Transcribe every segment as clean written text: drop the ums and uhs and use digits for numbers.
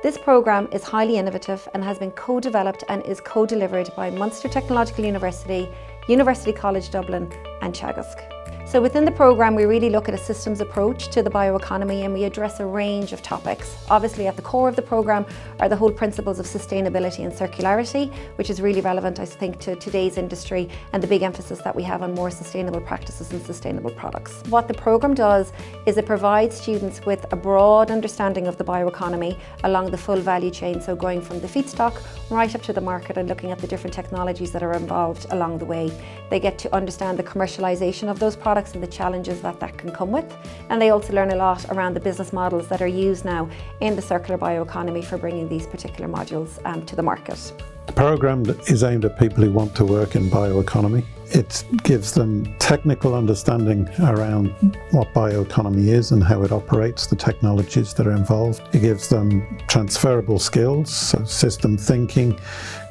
This programme is highly innovative and has been co-developed and is co-delivered by Munster Technological University, University College Dublin and Teagasc. So within the programme we really look at a systems approach to the bioeconomy and we address a range of topics. Obviously at the core of the programme are the whole principles of sustainability and circularity, which is really relevant I think to today's industry and the big emphasis that we have on more sustainable practices and sustainable products. What the programme does is it provides students with a broad understanding of the bioeconomy along the full value chain, so going from the feedstock right up to the market and looking at the different technologies that are involved along the way. They get to understand the commercialisation of those products and the challenges that can come with, and they also learn a lot around the business models that are used now in the circular bioeconomy for bringing these particular modules to the market. The programme is aimed at people who want to work in bioeconomy. It gives them technical understanding around what bioeconomy is and how it operates, the technologies that are involved. It gives them transferable skills, so system thinking,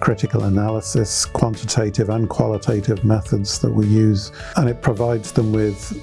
critical analysis, quantitative and qualitative methods that we use, and it provides them with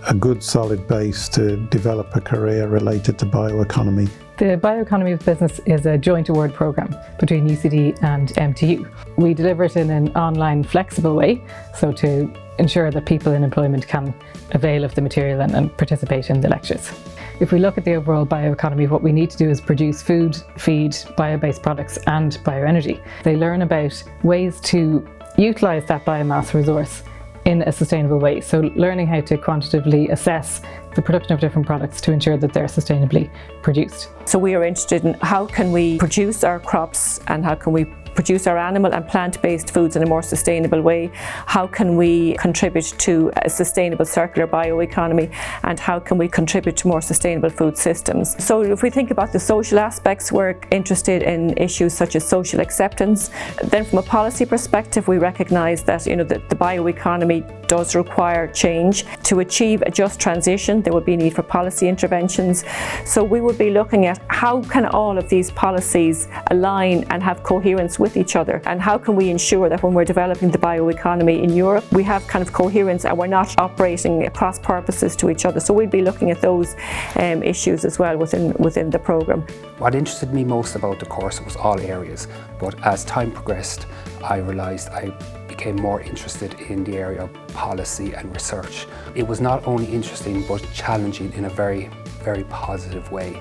a good solid base to develop a career related to bioeconomy. The Bioeconomy of Business is a joint award programme between UCD and MTU. We deliver it in an online flexible way, so to ensure that people in employment can avail of the material and participate in the lectures. If we look at the overall bioeconomy, what we need to do is produce food, feed, bio-based products and bioenergy. They learn about ways to utilise that biomass resource in a sustainable way, so learning how to quantitatively assess the production of different products to ensure that they're sustainably produced. So we are interested in how can we produce our crops and how can we produce our animal and plant-based foods in a more sustainable way. How can we contribute to a sustainable circular bioeconomy, and how can we contribute to more sustainable food systems? So if we think about the social aspects, we're interested in issues such as social acceptance. Then from a policy perspective, we recognise that the bioeconomy does require change. To achieve a just transition, there would be a need for policy interventions. So we would be looking at how can all of these policies align and have coherence with each other, and how can we ensure that when we're developing the bioeconomy in Europe we have kind of coherence and we're not operating cross purposes to each other. So we'd be looking at those issues as well within the programme. What interested me most about the course was all areas, but as time progressed I realised I became more interested in the area of policy and research. It was not only interesting but challenging in a very, very positive way.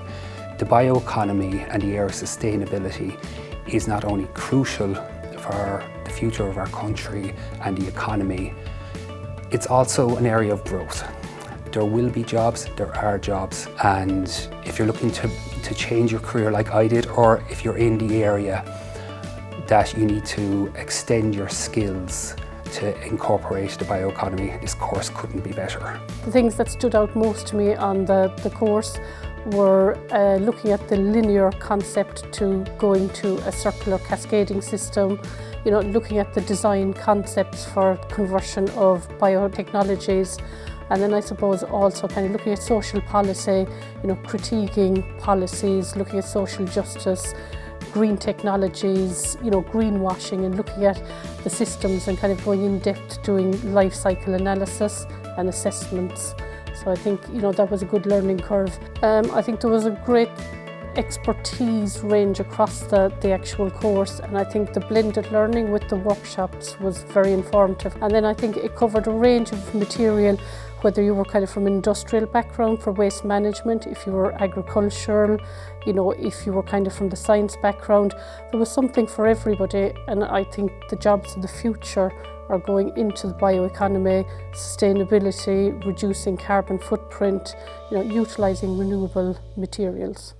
The bioeconomy and the area of sustainability is not only crucial for the future of our country and the economy, it's also an area of growth. There will be jobs, there are jobs, and if you're looking to change your career like I did, or if you're in the area that you need to extend your skills to incorporate the bioeconomy, this course couldn't be better. The things that stood out most to me on the course were looking at the linear concept to going to a circular cascading system, looking at the design concepts for conversion of biotechnologies, and then I suppose also kind of looking at social policy, critiquing policies, looking at social justice, green technologies, greenwashing, and looking at the systems and kind of going in depth doing life cycle analysis and assessments. So I think that was a good learning curve. I think there was a great expertise range across the actual course, and I think the blended learning with the workshops was very informative. And then I think it covered a range of material, whether you were kind of from an industrial background for waste management, if you were agricultural, if you were kind of from the science background, there was something for everybody. And I think the jobs of the future are going into the bioeconomy, sustainability, reducing carbon footprint, utilising renewable materials.